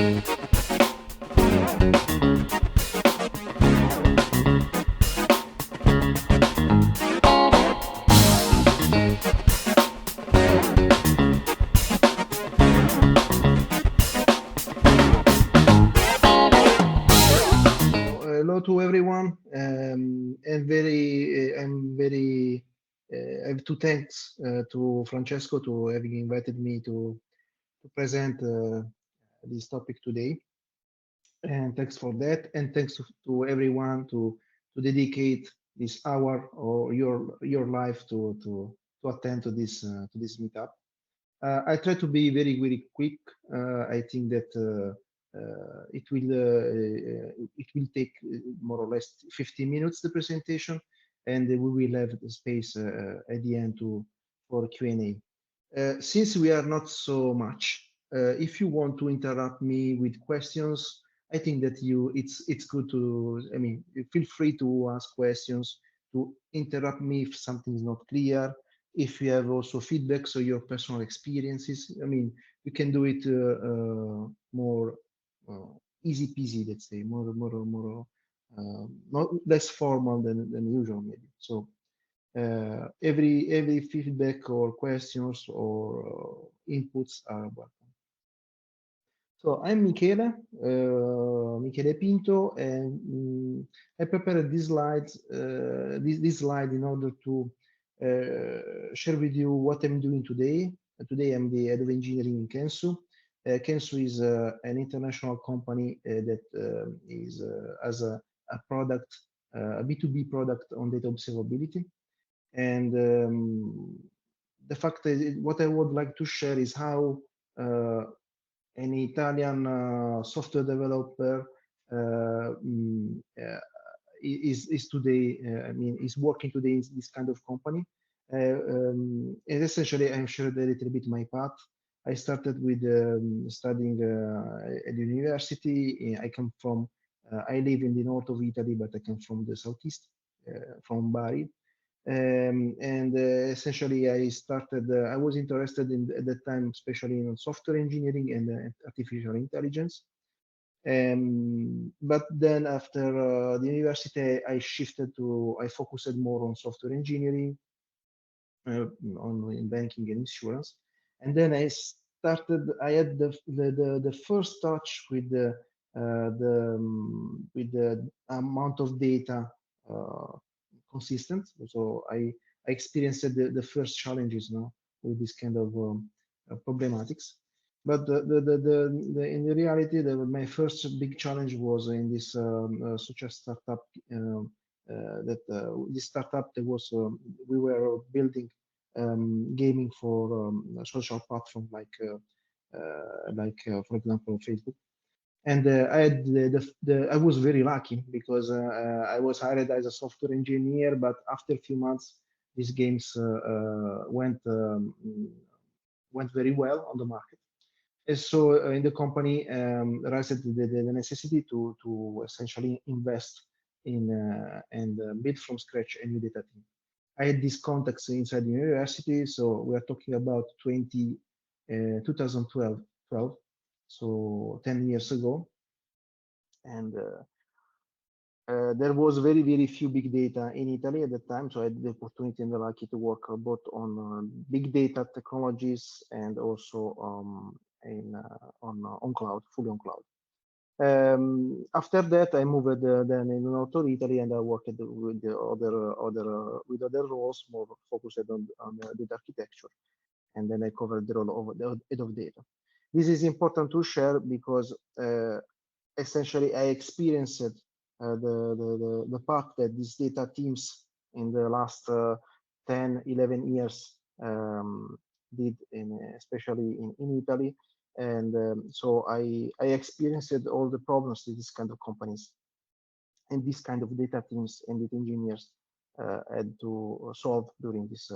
Hello to everyone. I have to thanks to Francesco to having invited me to present this topic today. And thanks for that. And thanks to everyone to dedicate this hour or your life to attend to this meetup. I try to be very quick. I think that it will take more or less 15 minutes the presentation, and we will have the space at the end for Q&A. Since we are not so much, if you want to interrupt me with questions, I think that it's good to, I mean, feel free to ask questions, to interrupt me if something is not clear. If you have also feedback, so your personal experiences, I mean, you can do it more easy peasy, let's say, more not less formal than usual, maybe. So every feedback or questions or inputs are welcome. So I'm Michele Pinto, and I prepared this slide in order to share with you what I'm doing today. Today I'm the head of engineering in Kensu. Kensu is an international company that has a product, a B2B product on data observability. And the fact is, what I would like to share is how an Italian software developer is today, I mean, is working today in this kind of company. And essentially, I'm shared a little bit my path. I started with studying at the university. I come from, I live in the north of Italy, but I come from the southeast, from Bari. And essentially I was interested in at that time, especially in software engineering and artificial intelligence. But then after the university, I focused more on software engineering, in banking and insurance. And then I had the first touch with the amount of data consistent. So I experienced the first challenges now with this kind of problematics. But in the reality, my first big challenge was in this such a startup. This startup that was we were building gaming for a social platform like for example Facebook. And I had I was very lucky because I was hired as a software engineer, but after a few months, these games went very well on the market. And so in the company, raised the necessity to essentially invest in and build from scratch a new data team. I had these contacts inside the university, so we are talking about 2012, so 10 years ago. And there was very few big data in Italy at the time, so I had the opportunity and the lucky to work both on big data technologies and also on cloud, fully on cloud. After that, I moved then in North Italy, and I worked with the other roles, more focused on data architecture, and then I covered the role of the head of data. This is important to share because essentially I experienced the fact that these data teams in the last 10, 11 years did, especially in Italy. And so I experienced all the problems that this kind of companies and this kind of data teams and data engineers had to solve during this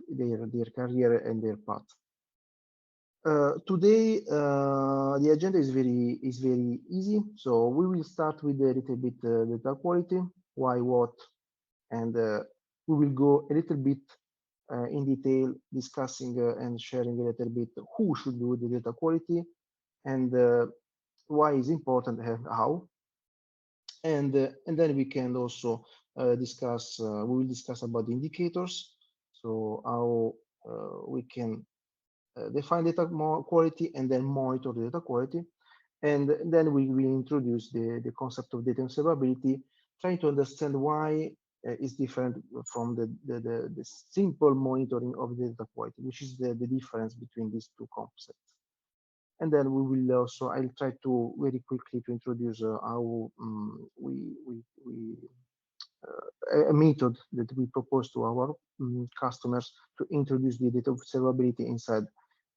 their career and their path. Today, the agenda is very easy. So we will start with a little bit data quality, why, what, and we will go a little bit in detail, discussing and sharing a little bit who should do the data quality, and why is important and how, and then we can also discuss. We will discuss about the indicators, so how we can define data quality and then monitor the data quality. And then we will introduce the concept of data observability, trying to understand why it's different from the simple monitoring of data quality, which is the difference between these two concepts. And then we will also, I'll try to very quickly to introduce how we a method that we propose to our customers to introduce the data observability inside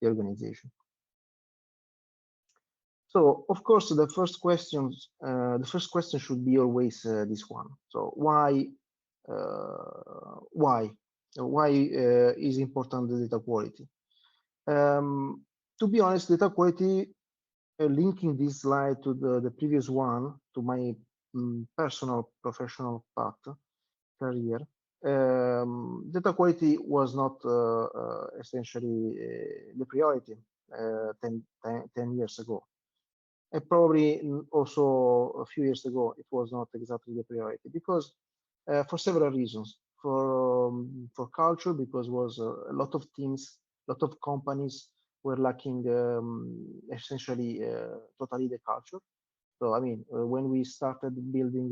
the organization. So, of course, the first question should be always this one. So, why is important the data quality? To be honest, data quality, linking this slide to the previous one, to my personal professional path career, data quality was not essentially the priority 10 years ago. And probably also a few years ago, it was not exactly the priority because for several reasons. For culture, because was a lot of teams, a lot of companies were lacking essentially totally the culture. So I mean, when we started building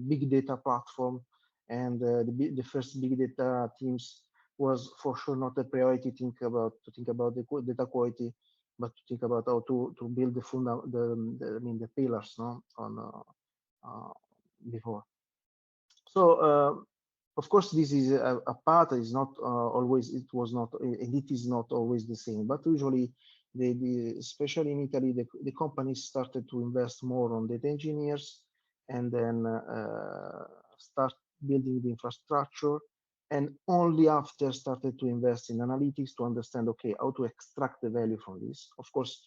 big data platform, and the first big data teams was for sure not a priority to think about the data quality, but to think about how to build the pillars, no, on before. So of course, this is a path. Is not always. It was not, and it is not always the same. But usually, especially in Italy, the companies started to invest more on data engineers, and then start building the infrastructure, and only after started to invest in analytics to understand, okay, how to extract the value from this. Of course,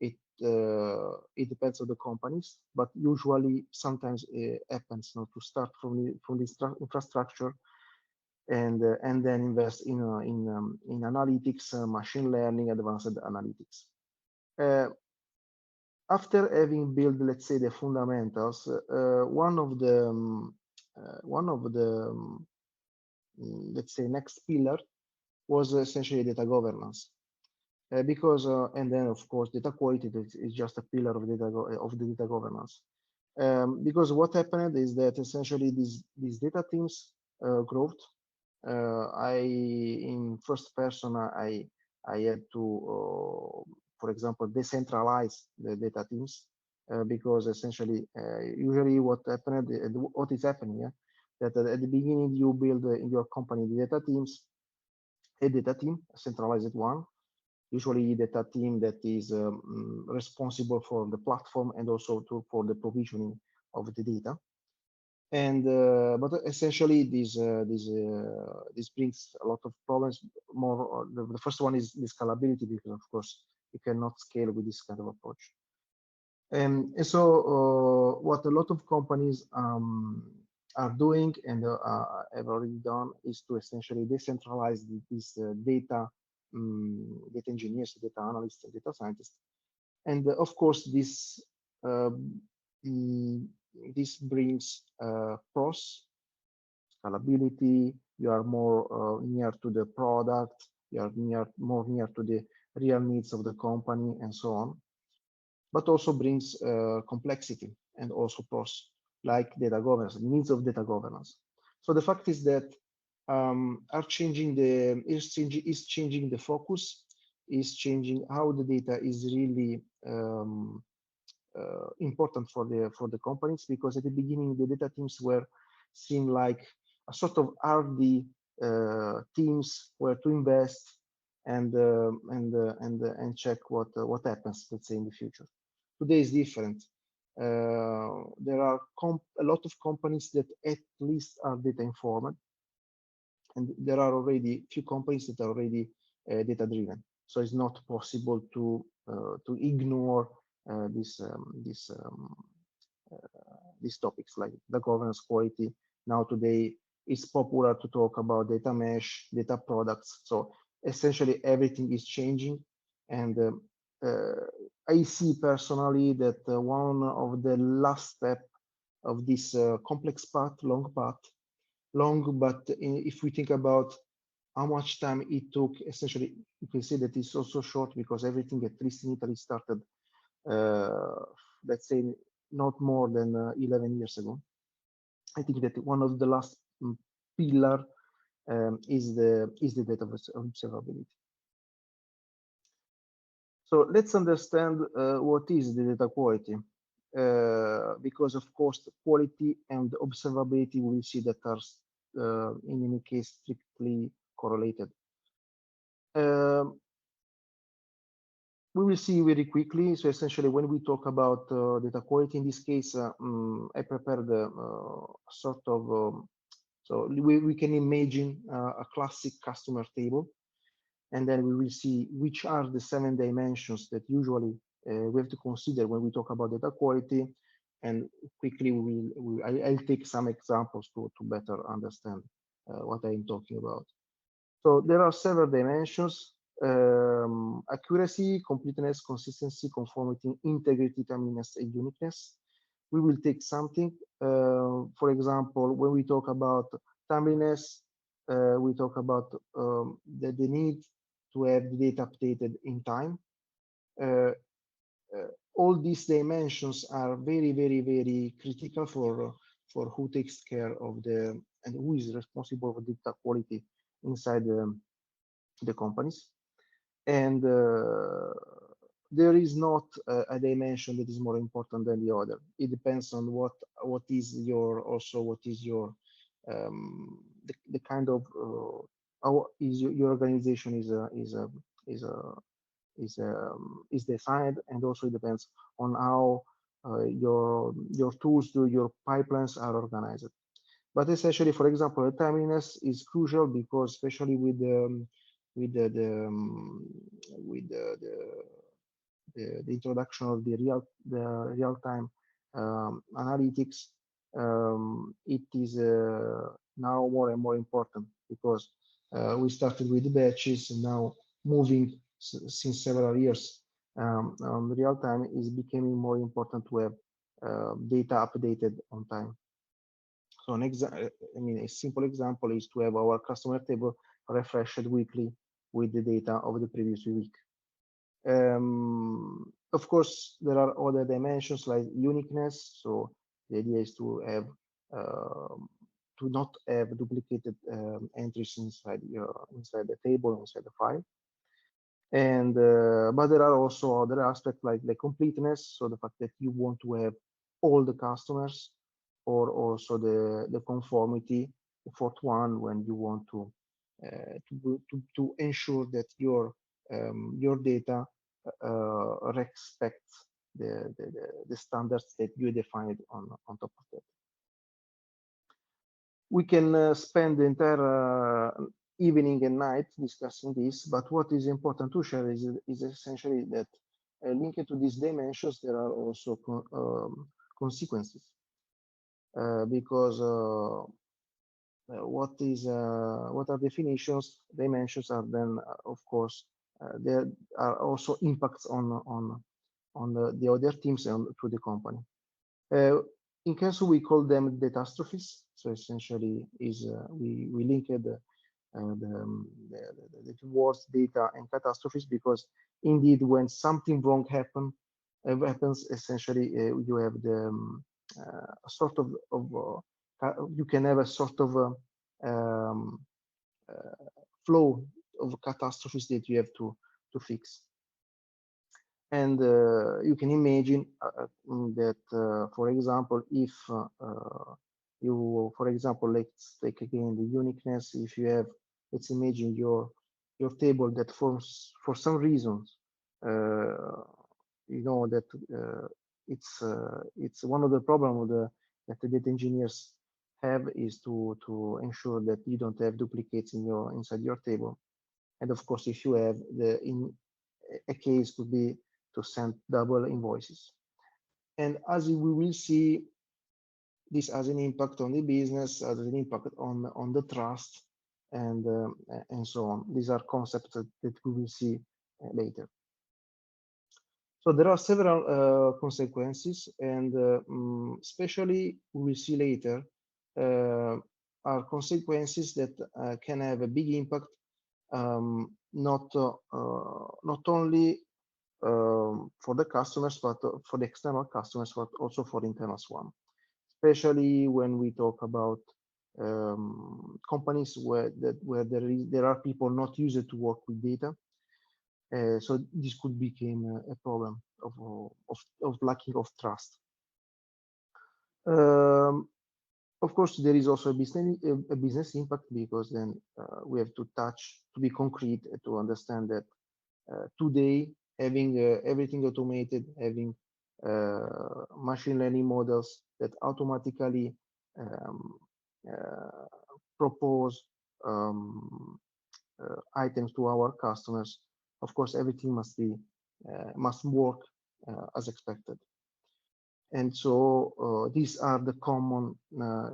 it depends on the companies, but usually sometimes it happens now to start from the infrastructure, and then invest in analytics, machine learning, advanced analytics. After having built, let's say, the fundamentals, one of the let's say next pillar was essentially data governance. Because and then of course data quality is just a pillar of the data governance. Because what happened is that essentially these data teams growth. In first person I had to for example decentralize the data teams because essentially usually what happened, what is happening, yeah, that at the beginning you build in your company the data teams, a data team, a centralized one, usually data team that is responsible for the platform and also for the provisioning of the data. And but essentially this brings a lot of problems. More the first one is the scalability, because of course you cannot scale with this kind of approach. And so what a lot of companies are doing and have already done is to essentially decentralize this data engineers, data analysts, and data scientists. And of course, this brings pros, scalability. You are more near to the product. You are more near to the real needs of the company, and so on. But also brings complexity and also pros like data governance, needs of data governance. So the fact is that is changing the focus, is changing how the data is really important for the companies, because at the beginning the data teams were seen like a sort of RD teams where to invest and check what happens, let's say, in the future. Today is different. There are a lot of companies that at least are data informed, and there are already few companies that are already data driven. So it's not possible to ignore these topics like the governance, quality. Now today it's popular to talk about data mesh, data products. So essentially everything is changing, and I see personally that one of the last step of this complex path, long path, but if we think about how much time it took, essentially, you can see that it's also short because everything, at least in Italy, started, let's say, not more than 11 years ago. I think that one of the last pillar is the data observability. So let's understand what is the data quality, because of course quality and observability we will see that are in any case strictly correlated. We will see very quickly. So essentially, when we talk about data quality, in this case, I prepared a sort of so we can imagine a classic customer table, and then we will see which are the 7 dimensions that usually we have to consider when we talk about data quality. And quickly, I'll take some examples to better understand what I'm talking about. So there are several dimensions: accuracy, completeness, consistency, conformity, integrity, timeliness, and uniqueness. We will take something. For example, when we talk about timeliness, we talk about the need to have the data updated in time. All these dimensions are very, very, very critical for who takes care of the and who is responsible for data quality inside the companies. And there is not a dimension that is more important than the other. It depends on what is your the kind of how is your organization is designed, and also it depends on how your tools, your pipelines are organized. But essentially, for example, the timeliness is crucial because, especially with the introduction of the real time analytics, it is now more and more important because we started with batches, and now moving since several years real time is becoming more important to have data updated on time. So a simple example is to have our customer table refreshed weekly with the data of the previous week. Of course, there are other dimensions like uniqueness. So the idea is to have to not have duplicated entries inside the table, inside the file. And but there are also other aspects like the completeness. So the fact that you want to have all the customers, or also the conformity, the fourth one, when you want to ensure that your data respects the standards that you defined on top of that. We can spend the entire evening and night discussing this, but what is important to share is essentially that linked to these dimensions, there are also consequences. Because what are definitions, dimensions are then of course there are also impacts on the other teams and to the company. In Kensu we call them catastrophes. So essentially is we linked the two words data and catastrophes because indeed when something wrong happens, essentially you have the a sort of you can have a sort of flow of catastrophes that you have to fix. And you can imagine that, for example, if you, for example, let's take again the uniqueness. If you have, let's imagine your table that for some reasons, you know that it's one of the problems that the data engineers have is to ensure that you don't have duplicates inside your table. And of course, if you have in a case could be to send double invoices. And as we will see, this has an impact on the business, has an impact on the trust, and so on. These are concepts that we will see later. So there are several consequences, and especially we will see later are consequences that can have a big impact, not only for the customers, but for the external customers, but also for the internal one. Especially when we talk about companies where there are people not used to work with data. So this could become a problem of lacking of trust. Of course, there is also a business impact, because then we have to be concrete, to understand that today having everything automated, having machine learning models that automatically propose items to our customers, of course, everything must work as expected. And so these are the common,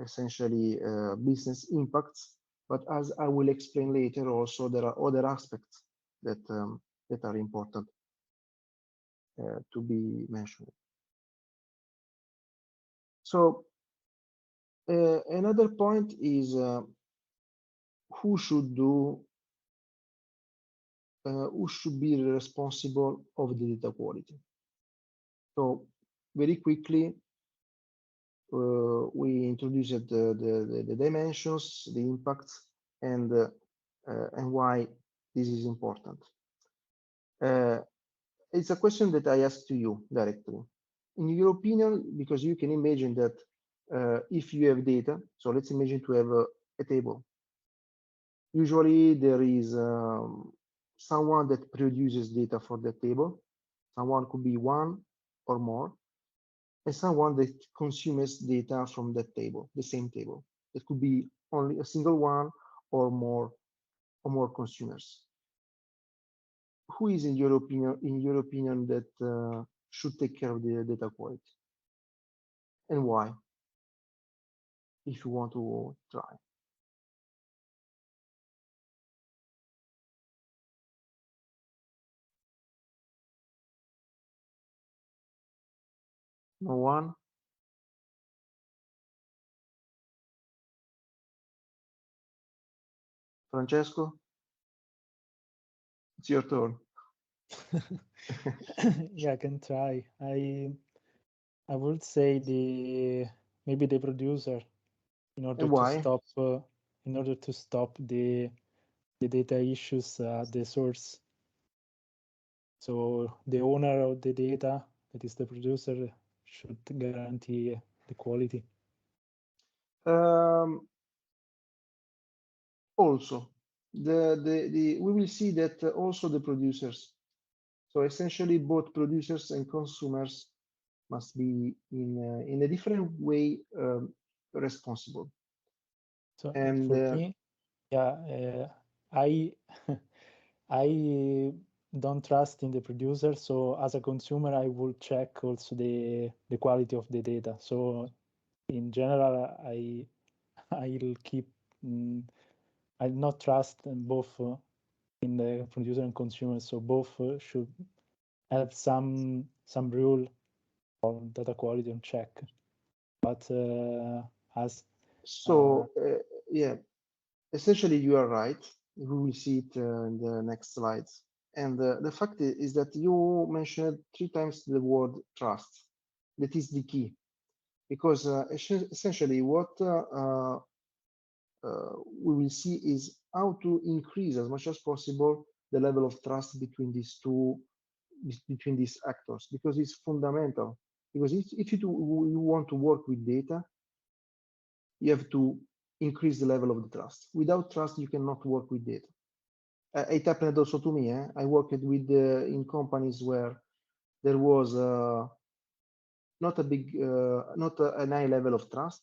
essentially, business impacts. But as I will explain later, also there are other aspects that that are important to be mentioned. So another point is who should be responsible of the data quality. So very quickly, we introduced the dimensions, the impacts, and why this is important. It's a question that I ask to you directly. In your opinion, because you can imagine that if you have data, so let's imagine to have a table. Usually there is someone that produces data for the table. Someone could be one or more, and someone that consumes data from that table, the same table. It could be only a single one or more consumers. Who is, in your opinion, that should take care of the data quality, and why? If you want to try. No one? Francesco, it's your turn. Yeah, I can try. I would say maybe the producer, in order And to why? stop the data issues at the source. So the owner of the data, that is the producer, should guarantee the quality. Also, we will see that also the producers. So essentially, both producers and consumers must be in a different way responsible. So And for me, yeah, I I don't trust in the producer. So as a consumer, I will check also the quality of the data. So in general, I'll keep I'll not trust both in the producer and consumer. So both should have some rule for data quality and check. But as so, yeah, essentially you are right. We will see it in the next slides. And the fact is that you mentioned 3 times the word trust. That is the key, because essentially what we will see is how to increase as much as possible the level of trust between these actors, because it's fundamental. Because if you want to work with data, you have to increase the level of the trust. Without trust, you cannot work with data. It happened also to me. I worked with in companies where there was not a high level of trust.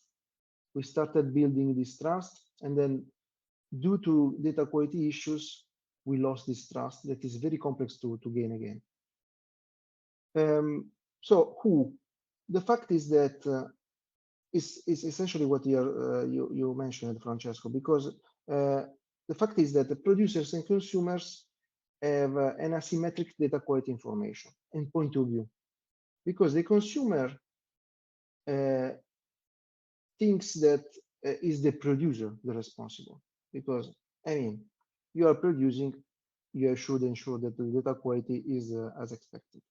We started building this trust, and then due to data quality issues, we lost this trust that is very complex to gain again. So the fact is that is essentially what you mentioned, Francesco, because the fact is that the producers and consumers have an asymmetric data quality information and point of view, because the consumer thinks that is the producer the responsible, because I mean, you are producing, you should ensure that the data quality is as expected.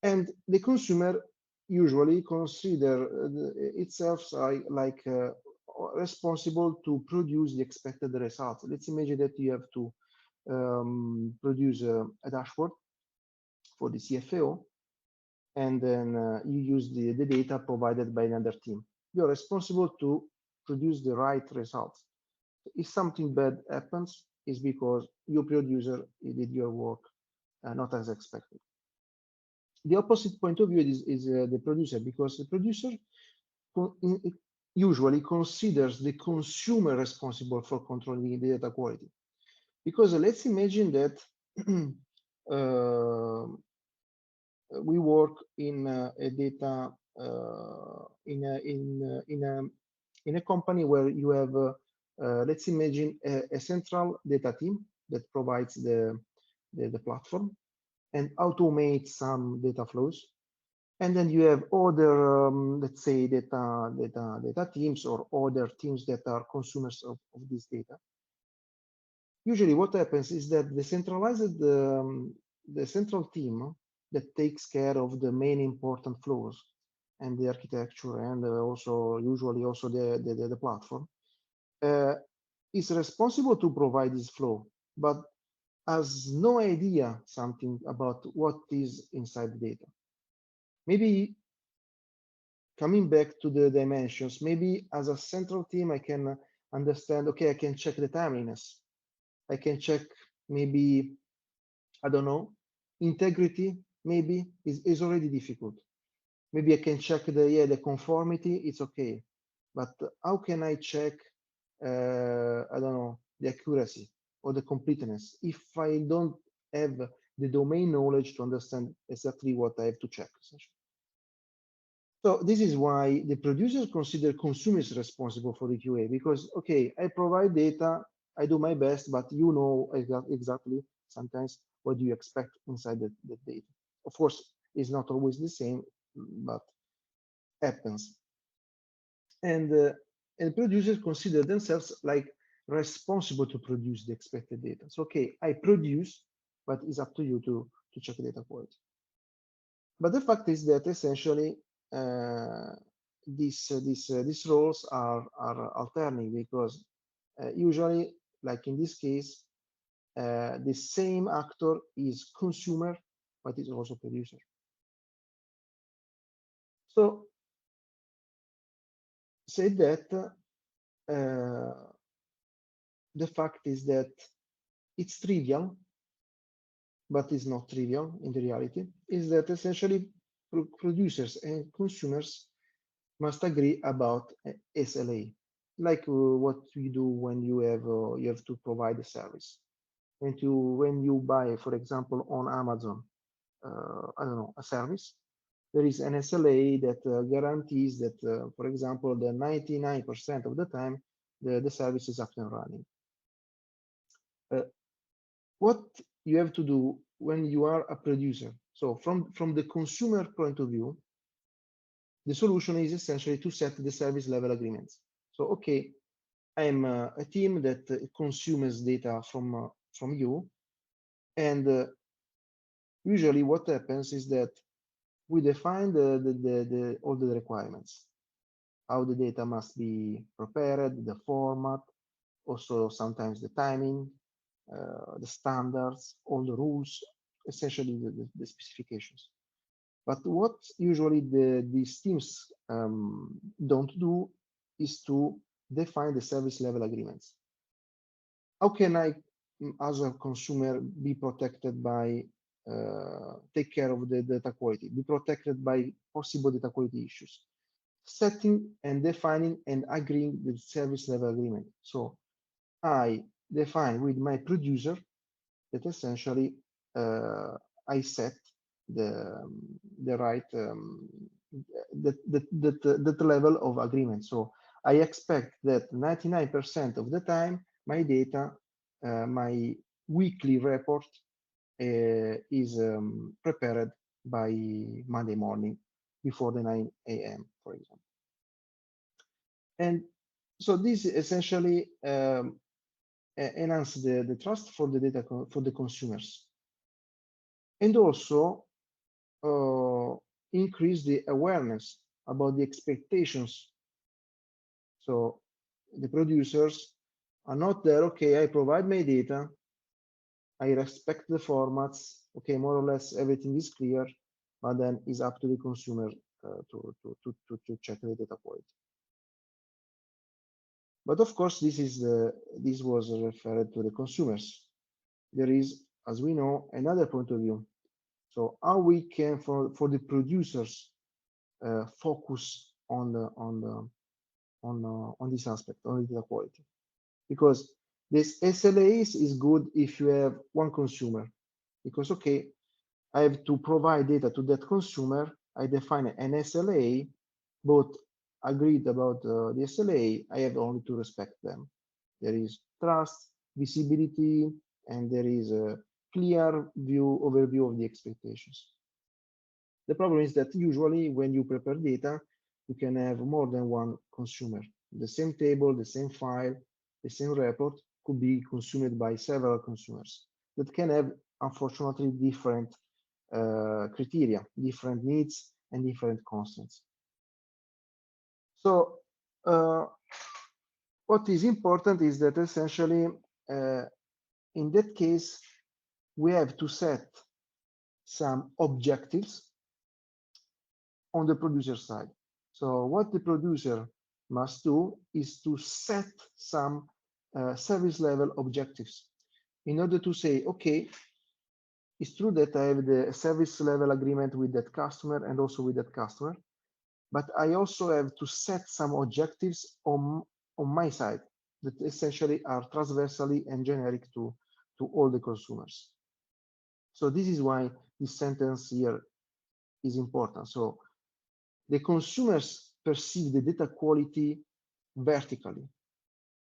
And the consumer usually consider itself like responsible to produce the expected results. Let's imagine that you have to produce a dashboard for the CFO, and then you use the data provided by another team. You're responsible to produce the right results. If something bad happens, it's because your producer did your work not as expected. The opposite point of view is the producer, because the producer usually considers the consumer responsible for controlling the data quality. Because let's imagine that we work in a data in a company where you have let's imagine a central data team that provides the platform and automates some data flows, and then you have other let's say data teams or other teams that are consumers of this data. Usually what happens is that the central team that takes care of the main important flows and the architecture, and also usually also the platform, is responsible to provide this flow, but has no idea something about what is inside the data. Maybe coming back to the dimensions, maybe as a central team, I can understand, okay, I can check the timeliness. I can check maybe, I don't know, integrity maybe is already difficult. Maybe I can check the conformity, it's okay. But how can I check, I don't know, the accuracy or the completeness if I don't have the domain knowledge to understand exactly what I have to check, essentially. So this is why the producers consider consumers responsible for the QA, because, okay, I provide data, I do my best, but you know exactly sometimes what you expect inside the data. Of course, it's not always the same, but happens. And producers consider themselves like responsible to produce the expected data. So, okay, I produce, but it's up to you to check data quality. But the fact is that essentially these roles are alternating, because usually, like in this case, the same actor is consumer, but is also producer. So say that the fact is that it's trivial, but it's not trivial in the reality, is that essentially producers and consumers must agree about SLA, like what we do when you have to provide a service. When you buy, for example, on Amazon, I don't know, a service, there is an SLA that guarantees that, for example, the 99% of the time, the service is up and running. What you have to do when you are a producer, so from the consumer point of view, the solution is essentially to set the service level agreements. So, okay, I'm a team that consumes data from you, and usually what happens is that we define all the requirements, how the data must be prepared, the format, also sometimes the timing, the standards, all the rules, essentially the specifications. But what usually these teams don't do is to define the service level agreements. How can I, as a consumer, be protected by, take care of the data quality, be protected by possible data quality issues? Setting and defining and agreeing the service level agreement. So I define with my producer that essentially I set the right that level of agreement. So I expect that 99% of the time my data, my weekly report is prepared by Monday morning before the 9 a.m., for example. And so this essentially enhance the trust for the data for the consumers, and also increase the awareness about the expectations. So the producers are not there, okay, I provide my data, I respect the formats, okay, more or less everything is clear, but then it's up to the consumer to check the data quality. But of course, this was referred to the consumers. There is, as we know, another point of view. So how we can, for the producers, focus on this aspect, on data quality, because this SLAs is good if you have one consumer, because okay, I have to provide data to that consumer. I define an SLA, both agreed about the SLA. I have only to respect them. There is trust, visibility, and there is a clear overview of the expectations. The problem is that usually when you prepare data, you can have more than one consumer. The same table, the same file, the same report could be consumed by several consumers that can have, unfortunately, different criteria, different needs, and different constants. So what is important is that essentially, in that case, we have to set some objectives on the producer side. So what the producer must do is to set some service level objectives in order to say, okay, it's true that I have the service level agreement with that customer and also with that customer, but I also have to set some objectives on my side that essentially are transversally and generic to all the consumers. So this is why this sentence here is important. So the consumers perceive the data quality vertically.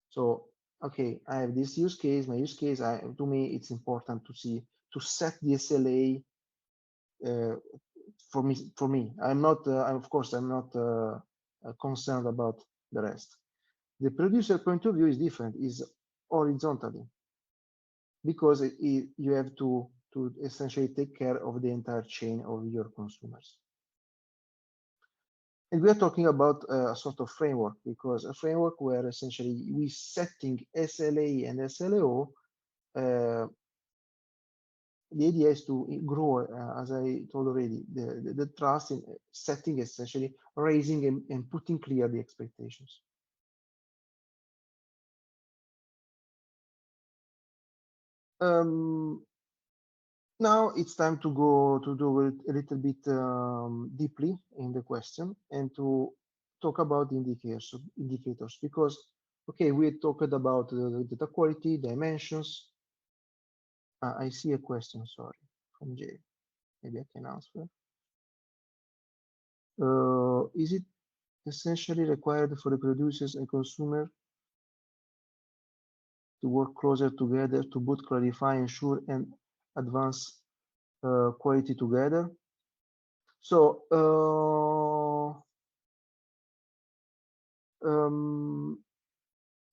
So, okay, I have this use case, my use case, to me, it's important to set the SLA for me. I'm not, of course, I'm not concerned about the rest. The producer point of view is different, is horizontally, because you have to essentially take care of the entire chain of your consumers. And we are talking about a sort of framework, because a framework where essentially we setting SLA and SLO. The idea is to grow, as I told already, the trust in setting, essentially raising and putting clear the expectations. Now it's time to go to do a little bit deeply in the question and to talk about indicators, because, okay, we talked about the data quality, dimensions. I see a question, sorry, from Jay. Maybe I can answer. Is it essentially required for the producers and consumer to work closer together to both clarify, ensure, and advance quality together? So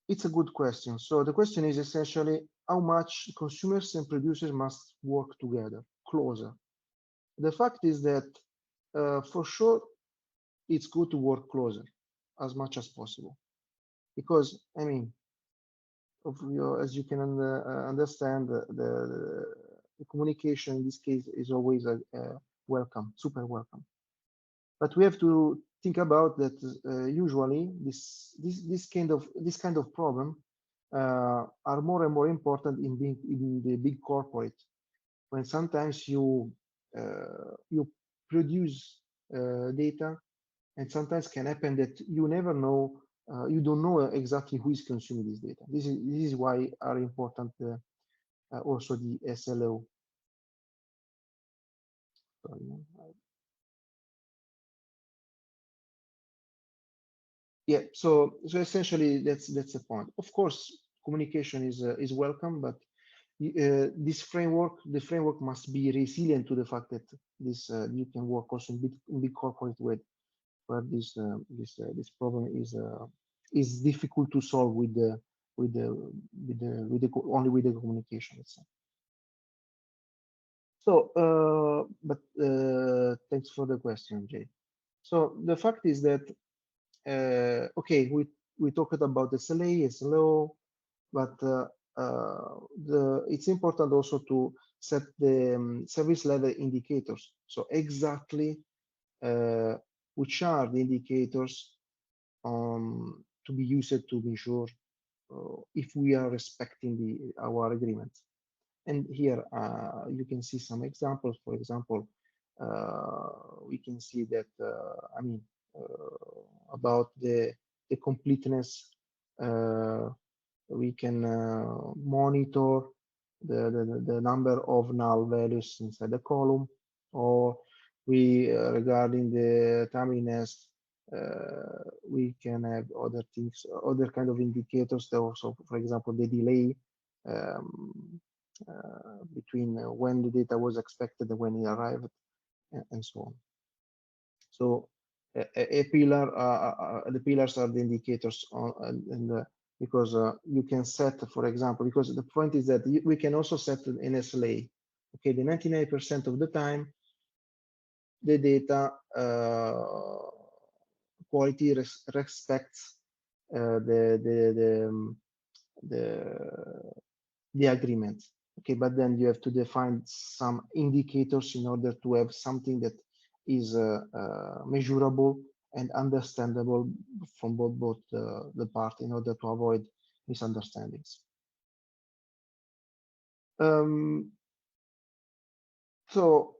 it's a good question. So the question is essentially how much consumers and producers must work together, closer. The fact is that for sure, it's good to work closer as much as possible, because I mean, as you can understand, the communication in this case is always welcome, super welcome. But we have to think about that usually this kind of problem are more and more important in the big corporate, when sometimes you produce data, and sometimes can happen that you never know, you don't know exactly who is consuming this data. This is why are important also the SLO. Sorry. Yeah, so essentially that's the point. Of course, communication is welcome, but this framework, the framework must be resilient to the fact that this you can work also in big corporate way, where this problem is difficult to solve with the only with the communication itself. So, but thanks for the question, Jay. So the fact is that okay, we talked about SLA, SLO, but it's important also to set the service level indicators. So exactly which are the indicators to be used to be sure if we are respecting our agreements. And here you can see some examples. For example, we can see that I mean about the completeness. We can monitor the number of null values inside the column, or we regarding the timeliness, we can have other things, other kind of indicators that also, for example, the delay between when the data was expected and when it arrived, and so on. So a pillar, the pillars are the indicators and because you can set, for example, because the point is that we can also set an SLA. Okay, the 99% of the time, the data quality respects the agreement. Okay, but then you have to define some indicators in order to have something that is measurable and understandable from both the parts in order to avoid misunderstandings. So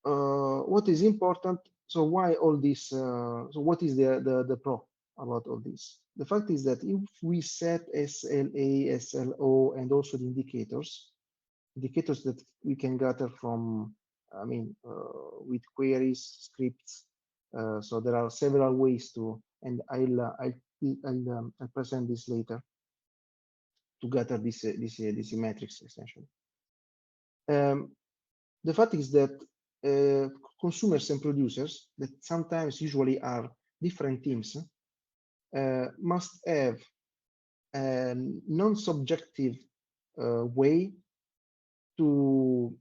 what is important? So why all this? So what is the pro about all this? The fact is that if we set SLA, SLO, and also the indicators that we can gather from, I mean, with queries, scripts. So there are several ways to, and I'll present this later to gather this metrics essentially. The fact is that consumers and producers, that sometimes usually are different teams, must have a non-subjective way to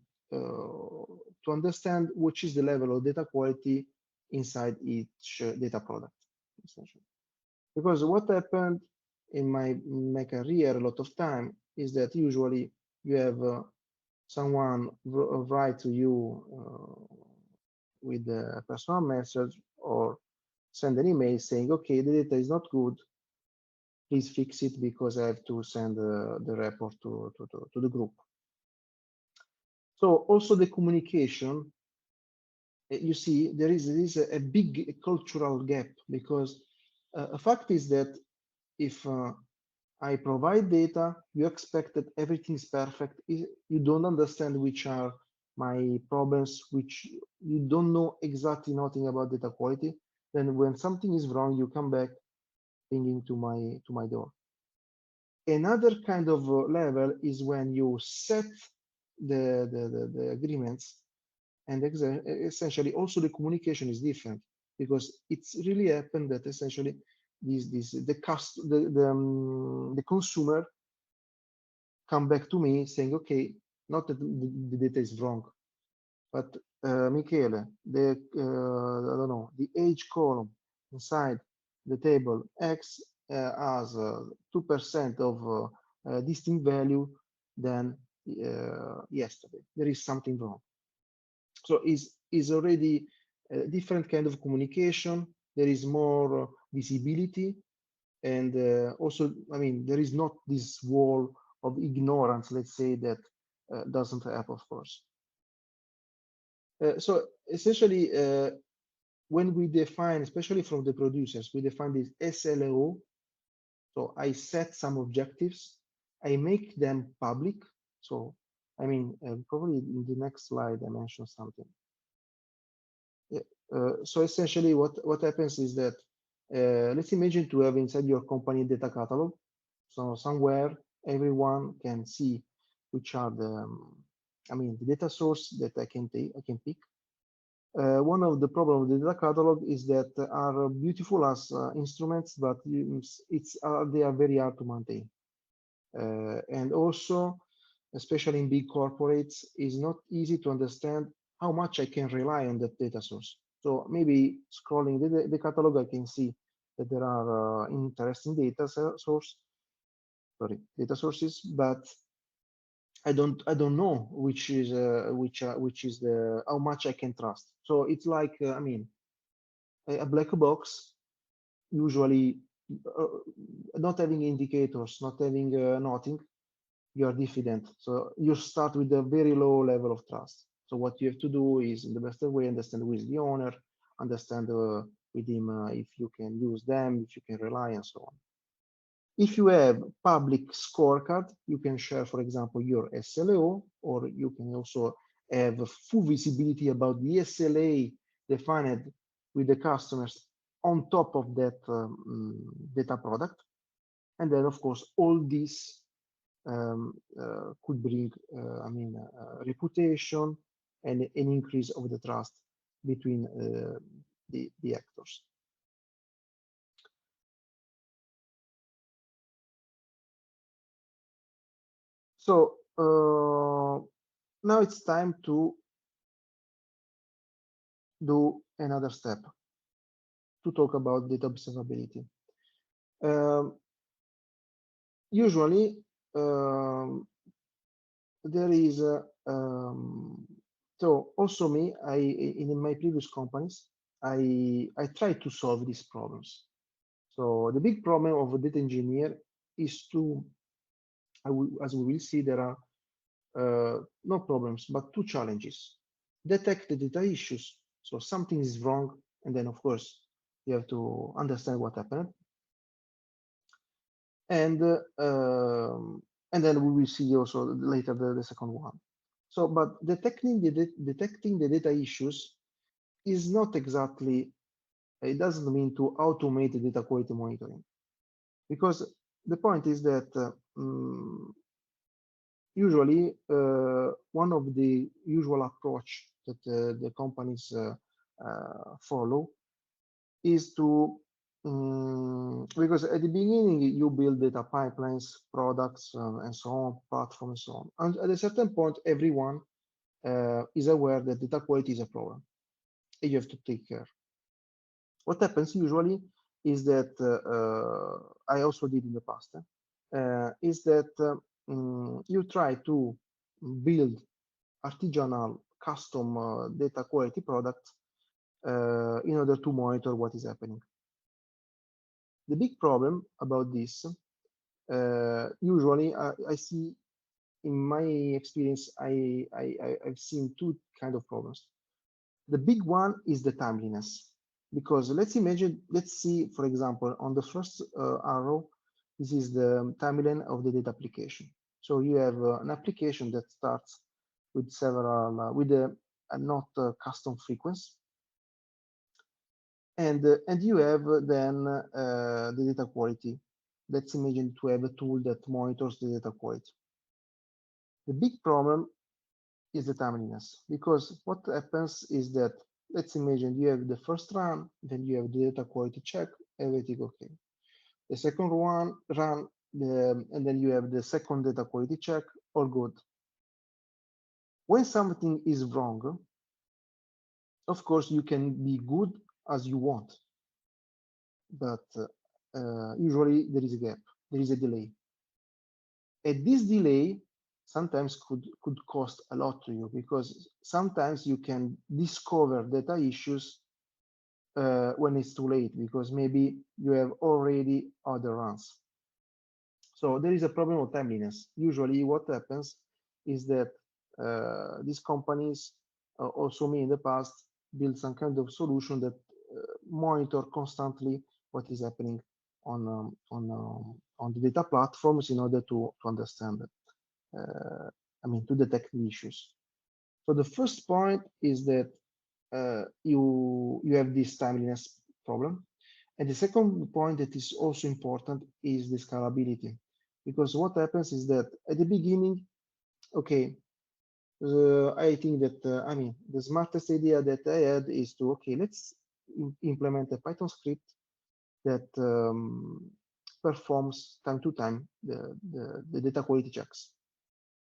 understand which is the level of data quality inside each data product, essentially. Because what happened in my career a lot of time is that usually you have someone write to you with a personal message or send an email saying, okay, the data is not good, please fix it because I have to send the report to the group. So also the communication, you see, there is a big cultural gap, because a fact is that if I provide data, you expect that everything is perfect. You don't understand which are my problems, which you don't know exactly nothing about data quality. Then when something is wrong, you come back ringing to my door. Another kind of level is when you set the agreements, and essentially also the communication is different, because it's really happened that essentially the consumer come back to me saying, okay, not that the data is wrong, but Michele, I don't know, the age column inside the table X has 2% of distinct value than yesterday. There is something wrong. So is already a different kind of communication. There is more visibility, and also, I mean, there is not this wall of ignorance, let's say, that doesn't help, of course. So essentially, when we define, especially from the producers, we define this SLO. So I set some objectives, I make them public. So I mean, probably in the next slide I mentioned something. Yeah. So essentially, what happens is that let's imagine to have inside your company data catalog. So somewhere everyone can see which are the data source that I can pick. One of the problems of the data catalog is that are beautiful as instruments, but they are very hard to maintain. And also, especially in big corporates, is not easy to understand how much I can rely on that data source. So maybe scrolling the catalog, I can see that there are interesting data sources, but I don't know which is the how much I can trust. So it's like a black box, usually not having indicators, not having nothing. You are diffident. So you start with a very low level of trust. So what you have to do is, in the best way, understand who is the owner, understand with him if you can use them, if you can rely, and so on. If you have public scorecard, you can share, for example, your SLO, or you can also have full visibility about the SLA defined with the customers on top of that data product. And then, of course, all this could bring, reputation and an increase of the trust between the actors. So now it's time to do another step to talk about data observability. Usually, there is so also me. In my previous companies, I try to solve these problems. So the big problem of a data engineer is to, as we will see, there are no problems, but two challenges. Detect the data issues. So something is wrong, and then of course you have to understand what happened. And then we will see also later the second one. So, but detecting the data issues is not exactly, it doesn't mean to automate the data quality monitoring, because the point is that usually one of the usual approach that the companies follow is to because at the beginning you build data pipelines, products, and so on, platforms, and so on. And at a certain point, everyone is aware that data quality is a problem, and you have to take care. What happens usually is that I also did in the past, is that you try to build artisanal custom data quality products in order to monitor what is happening. The big problem about this, usually I see in my experience, I've seen two kind of problems. The big one is the timeliness, because let's see, for example, on the first arrow, this is the timeline of the data application. So you have an application that starts with several, with a not custom frequency. And you have then the data quality. Let's imagine to have a tool that monitors the data quality. The big problem is the timeliness, because what happens is that, let's imagine you have the first run, then you have the data quality check, everything okay. The second one run, and then you have the second data quality check, all good. When something is wrong, of course you can be good as you want, but usually there is a gap, there is a delay. And this delay sometimes could cost a lot to you, because sometimes you can discover data issues when it's too late, because maybe you have already other runs. So there is a problem of timeliness. Usually what happens is that these companies, also me in the past, build some kind of solution that monitor constantly what is happening on the data platforms in order to understand it. To detect the issues. So the first point is that you have this timeliness problem. And the second point that is also important is the scalability. Because what happens is that at the beginning, okay, I think that I mean the smartest idea that I had is to okay, let's implement a Python script that performs time to time the data quality checks.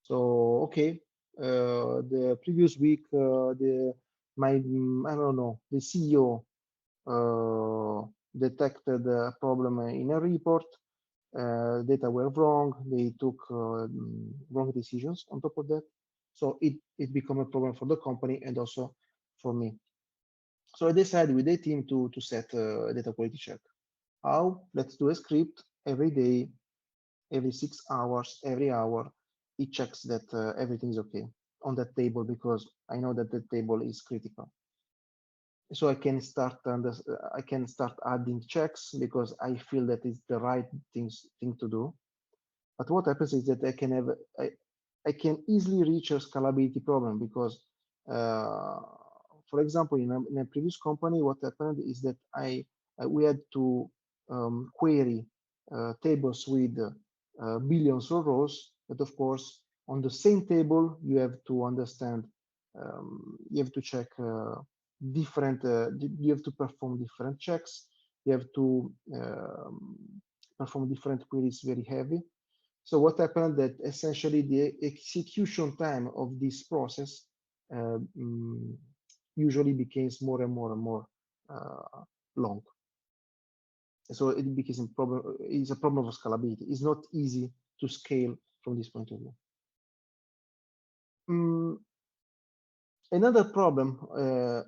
So okay, the previous week, the my I don't know, the CEO detected a problem in a report. Data were wrong. They took wrong decisions on top of that. So it became a problem for the company and also for me. So I decided with the team to set a data quality check. How? Let's do a script every day, every 6 hours, every hour. It checks that everything is okay on that table because I know that the table is critical. So I can start adding checks because I feel that it's the right thing to do. But what happens is that I can easily reach a scalability problem because, uh, for example, in a previous company, what happened is that we had to query tables with billions of rows. But of course, on the same table, you have to understand, you have to check you have to perform different checks. You have to perform different queries very heavy. So what happened that essentially the execution time of this process uh, mm, usually becomes more and more and more long. So it becomes a problem. It's a problem of scalability. It's not easy to scale from this point of view. Mm, Another problem I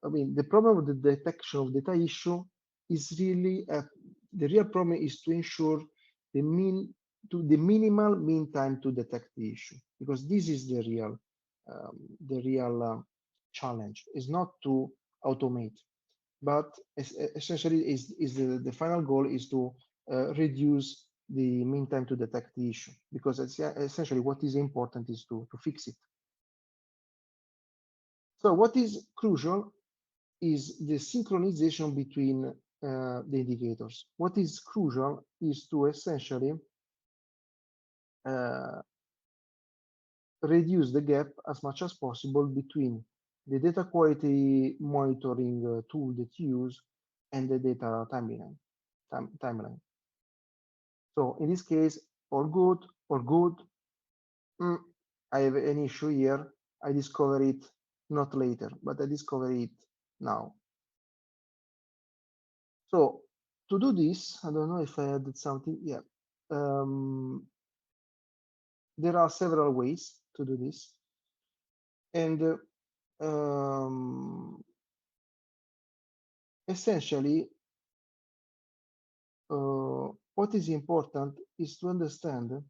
mean, the problem of the detection of data issue is really the real problem is to ensure the minimal mean time to detect the issue, because this is the real challenge. Is not to automate, but essentially is the final goal is to reduce the mean time to detect the issue, because it's essentially what is important is to fix it. So what is crucial is the synchronization between the indicators. What is crucial is to essentially uh, reduce the gap as much as possible between the data quality monitoring tool that you use and the data timeline. So in this case, or good or good, mm, I have an issue here. I discover it not later, but I discover it now. So to do this, I don't know if I added something. Yeah. Um, there are several ways to do this. And essentially, what is important is to understand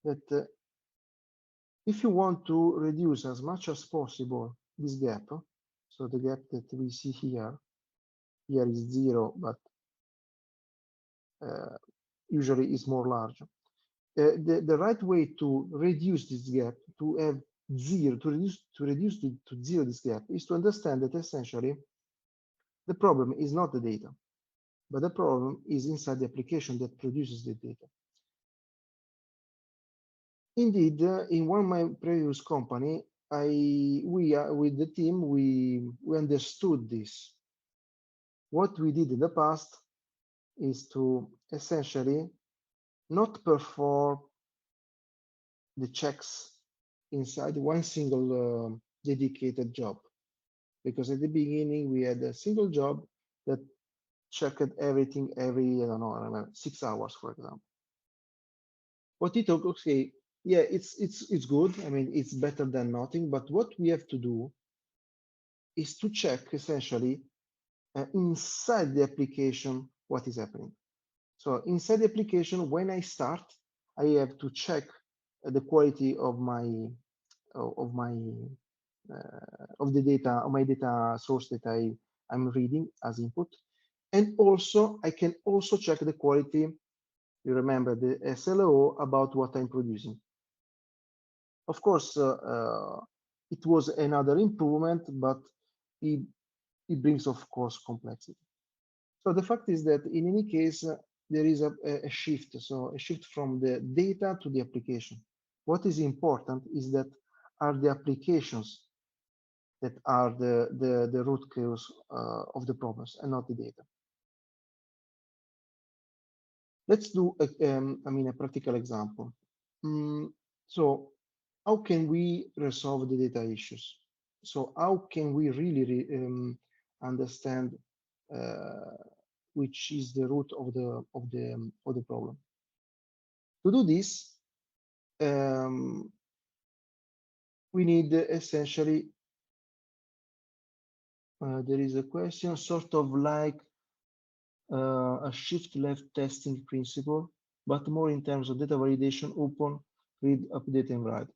that if you want to reduce as much as possible this gap, so the gap that we see here is 0, but usually is more large. The right way to reduce this gap, to have zero, to reduce to zero this gap, is to understand that essentially the problem is not the data, but the problem is inside the application that produces the data. Indeed, in one of my previous company, we with the team we understood this. What we did in the past is to essentially not perform the checks inside one single dedicated job, because at the beginning we had a single job that checked everything every I don't know 6 hours, for example. What it took, okay, yeah, it's good. I mean, it's better than nothing. But what we have to do is to check essentially inside the application what is happening. So inside the application, when I start, I have to check the quality of my of the data, of my data source that I'm reading as input. And also, I can also check the quality, you remember the SLO, about what I'm producing. Of course, it was another improvement, but it brings, of course, complexity. So the fact is that in any case, there is a shift, so a shift from the data to the application. What is important is that are the applications that are the root cause of the problems and not the data. Let's do a practical example. So how can we resolve the data issues? So how can we really understand which is the root of the problem? To do this, we need essentially there is a question sort of like a shift left testing principle, but more in terms of data validation, open, read, update, and write.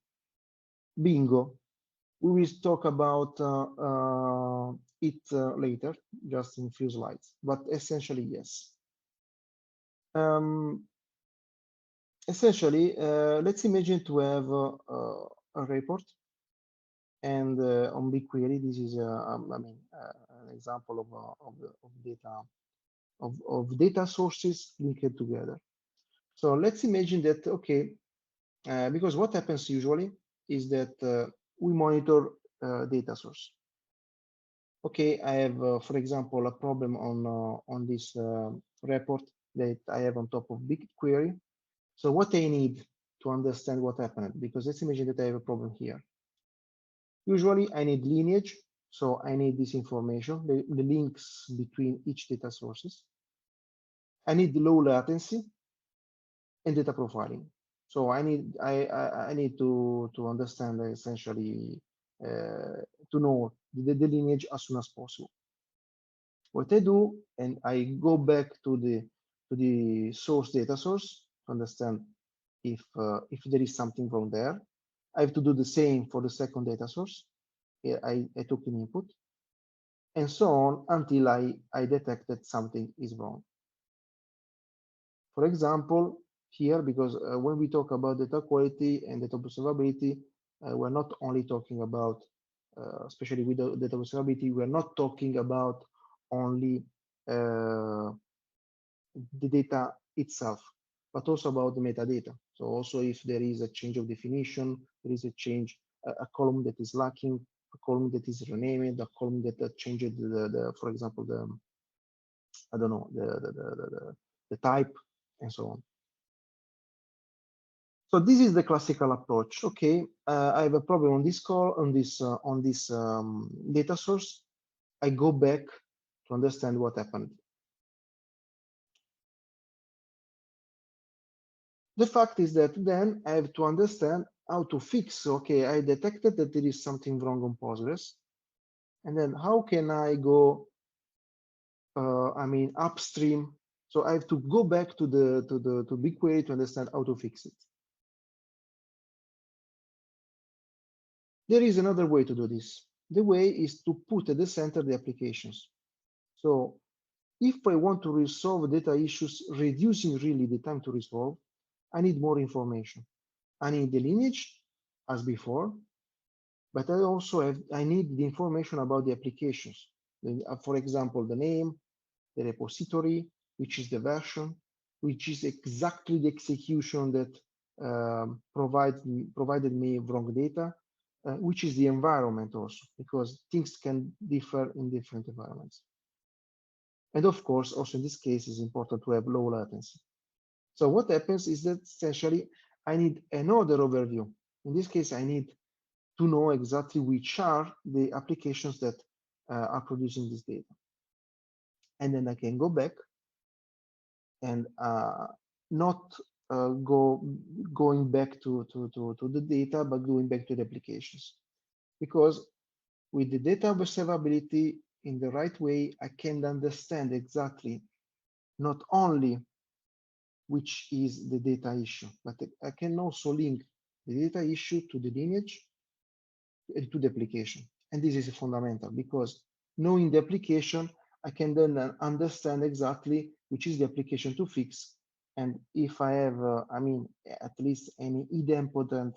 Bingo. We will talk about it later, just in a few slides, but essentially, yes. Essentially, let's imagine to have a report, and on BigQuery, this is, an example of data sources linked together. So let's imagine that, okay, because what happens usually is that we monitor data source. Okay, I have, for example, a problem on this report that I have on top of BigQuery. So what I need to understand what happened, because let's imagine that I have a problem here. Usually I need lineage, so I need this information, the links between each data sources. I need low latency and data profiling. So I need to understand essentially to know the lineage as soon as possible. What I do, and I go back to the source data source to understand if there is something wrong there. I have to do the same for the second data source. I took an input, and so on until I detect that something is wrong. For example, here, because when we talk about data quality and data observability, we're not only talking about, especially with the data observability, we're not talking about only the data itself, but also about the metadata. So also if there is a change of definition, there is a change, a column that is lacking, a column that is renamed, a column that changed for example, I don't know, the type, and so on. So this is the classical approach. Okay, I have a problem on this call, on this data source. I go back to understand what happened. The fact is that then I have to understand how to fix. Okay, I detected that there is something wrong on Postgres, and then how can I go? Upstream. So I have to go back to BigQuery to understand how to fix it. There is another way to do this. The way is to put at the center the applications. So if I want to resolve data issues, reducing really the time to resolve, I need more information. I need the lineage as before, but I need the information about the applications. For example, the name, the repository, which is the version, which is exactly the execution that provided me wrong data, which is the environment also, because things can differ in different environments. And of course, also in this case, it's important to have low latency. So what happens is that essentially I need another overview. In this case, I need to know exactly which are the applications that are producing this data. And then I can go back and not going back to the data, but going back to the applications. Because with the data observability in the right way, I can understand exactly not only which is the data issue, but I can also link the data issue to the lineage and to the application. And this is fundamental because knowing the application, I can then understand exactly which is the application to fix. And if I have, at least any idempotent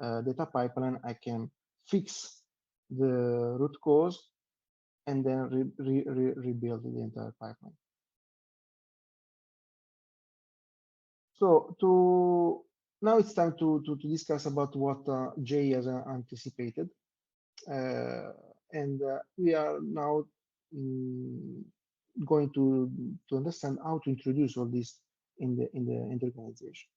data pipeline, I can fix the root cause and then rebuild the entire pipeline. So now it's time to discuss about what Jay has anticipated, and we are now going to understand how to introduce all this in the organization.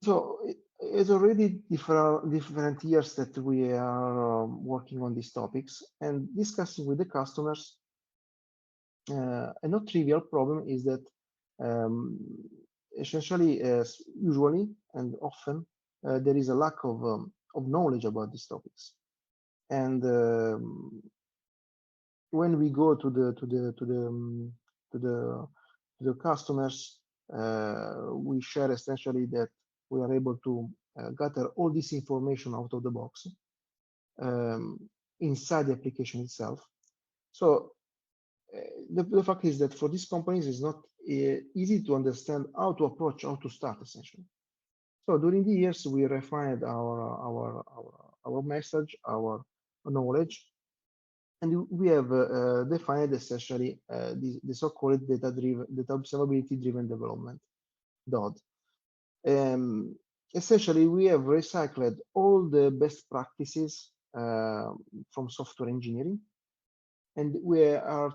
So it's already different years that we are working on these topics and discussing with the customers. A not trivial problem is that essentially, usually and often, there is a lack of knowledge about these topics. And when we go to the customers, we share essentially that we are able to gather all this information out of the box inside the application itself. So the fact is that for these companies, it's not easy to understand how to approach, how to start essentially. So during the years, we refined our message, our knowledge, and we have defined essentially the so-called data observability driven development, DOD. Essentially, we have recycled all the best practices from software engineering, and we have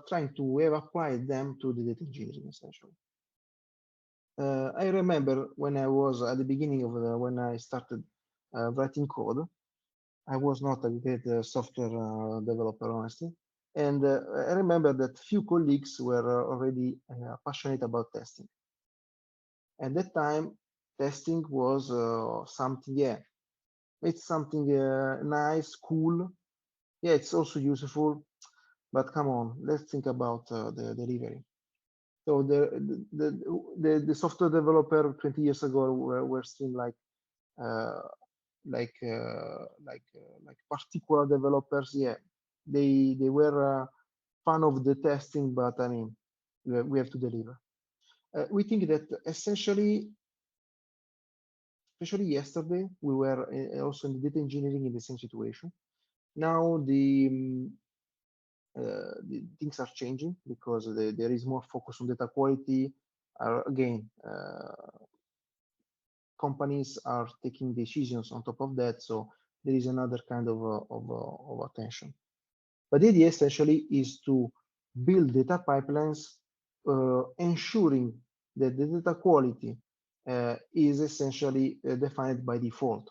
applied them to the data engineering essentially. I remember when I was at the beginning of when I started writing code, I was not a great software developer, honestly. And I remember that few colleagues were already passionate about testing. At that time, testing was something, yeah, it's something nice, cool. Yeah, it's also useful, but come on, let's think about the delivery. So the software developer 20 years ago were still like particular developers. Yeah, they were fan of the testing, but I mean, we have to deliver. We think that essentially, especially yesterday, we were also in the data engineering in the same situation. Now the things are changing because there is more focus on data quality. Again, companies are taking decisions on top of that, so there is another kind of attention. But the idea essentially is to build data pipelines, ensuring that the data quality is essentially defined by default.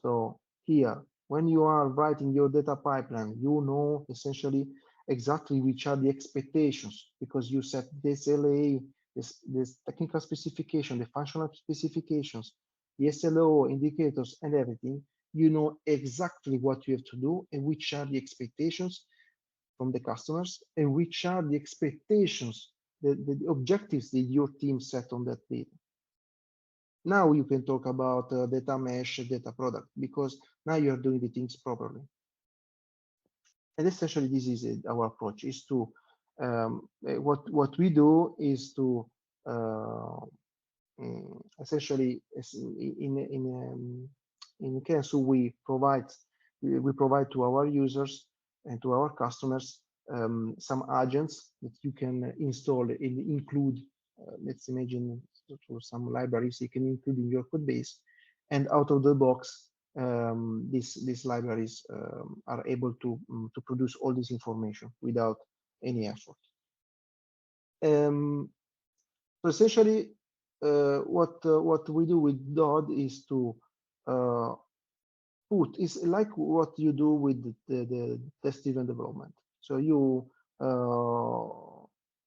So here, when you are writing your data pipeline, you know essentially exactly which are the expectations because you set this SLA, this technical specification, the functional specifications, the SLO indicators and everything. You know exactly what you have to do and which are the expectations from the customers and which are the expectations, the objectives that your team set on that data. Now you can talk about data mesh, data product, because now you are doing the things properly. And essentially, this is it, our approach is to what we do is to essentially in Kensu we provide to our users and to our customers some agents that you can install and include. Let's imagine some libraries you can include in your code base, and out of the box, these libraries are able to produce all this information without any effort. So essentially, what we do with DOD is to is like what you do with the test-driven development. So you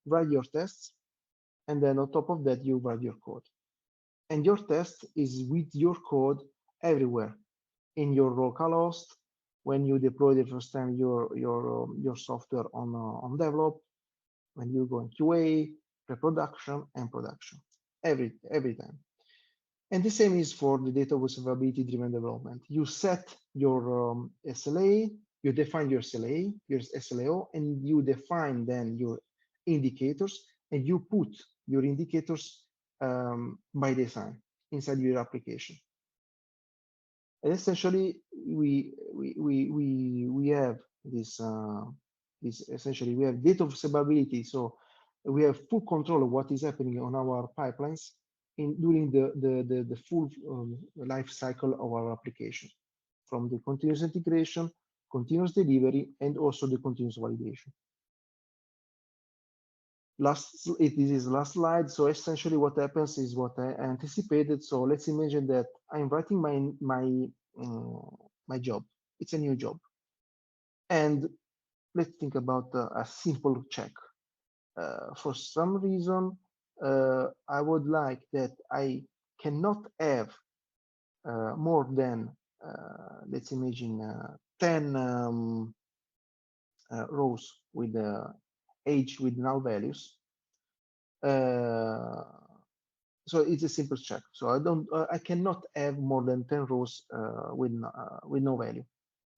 write your tests, and then on top of that, you write your code. And your test is with your code everywhere, in your localhost, when you deploy the first time your software on develop, when you go in QA, pre-production, and production, every time. And the same is for the data observability driven development. You set your SLA, you define your SLA, your SLO, and you define then your indicators, and you put your indicators by design inside your application. And essentially, we have this essentially we have data observability. So we have full control of what is happening on our pipelines during the full life cycle of our application, from the continuous integration, continuous delivery, and also the continuous validation. This is last slide. So essentially what happens is what I anticipated. So let's imagine that I'm writing my job. It's a new job. And let's think about a simple check. For some reason, I would like that I cannot have more than, let's imagine 10 rows with age with null values. So it's a simple check. So I cannot have more than 10 rows with no value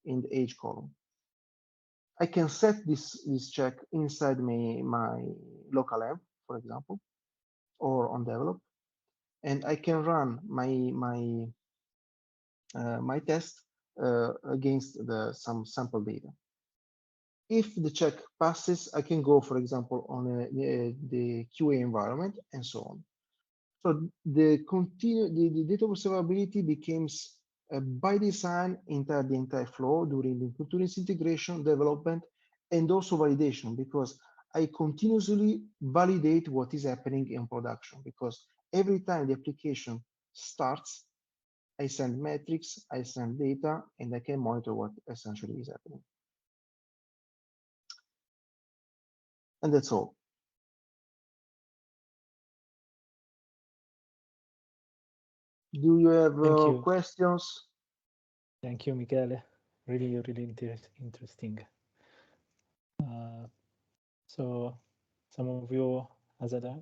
in the age column. I can set this check inside my local app, for example, or on develop, and I can run my test against some sample data. If the check passes, I can go, for example, on the QA environment and so on. So the data observability becomes by design the entire flow during the continuous integration, development, and also validation, because I continuously validate what is happening in production, because every time the application starts, I send metrics, I send data, and I can monitor what essentially is happening. And that's all. Do you have questions? Thank you, Michele. Really interesting. So, some of you has other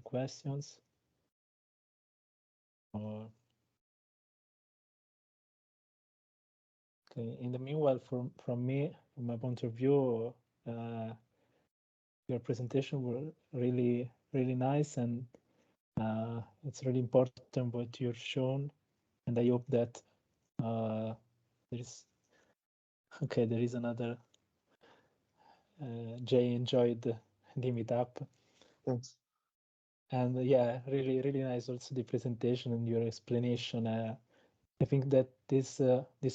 questions? Or okay. In the meanwhile, from my point of view, your presentation was really nice, and it's really important what you've shown, and I hope that there is another Jay enjoyed the meetup. Thanks. And yeah, really nice also the presentation and your explanation. I think that this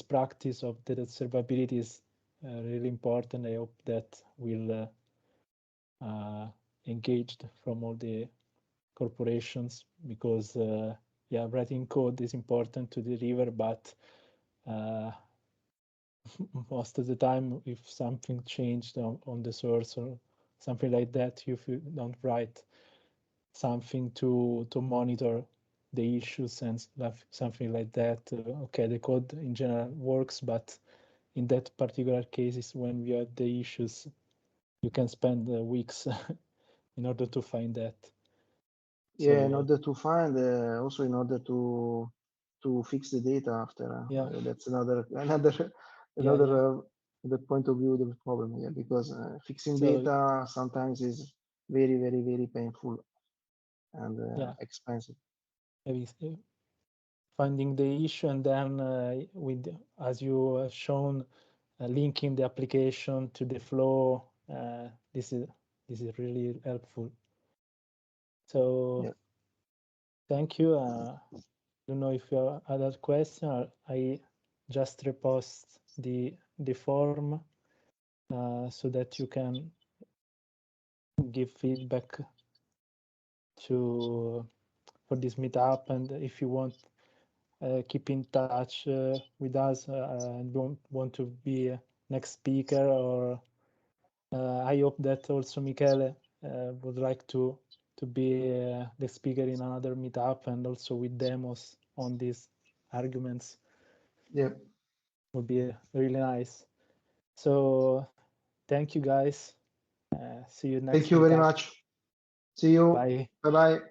practice of data observability is really important. I hope that will engaged from all the corporations, because yeah, writing code is important to deliver, but most of the time, if something changed on the source or something like that, if you don't write something to monitor the issues and something like that, okay, the code in general works, but in that particular cases, when we have the issues, you can spend weeks in order to find that. Yeah, so, in order to find, also in order to fix the data after. Yeah. That's another the point of view of the problem here, because fixing data sometimes is very painful and expensive. Finding the issue, and then with, as you have shown, linking the application to the flow, this is really helpful. So thank you. I don't know if you have other question. I just repost the form so that you can give feedback for this meetup, and if you want, keep in touch with us and don't want to be a next speaker, or I hope that also Michele would like to be the speaker in another meetup, and also with demos on these arguments. Yeah, would be really nice. So thank you, guys. See you next. Thank you very much. See you. Bye. Bye.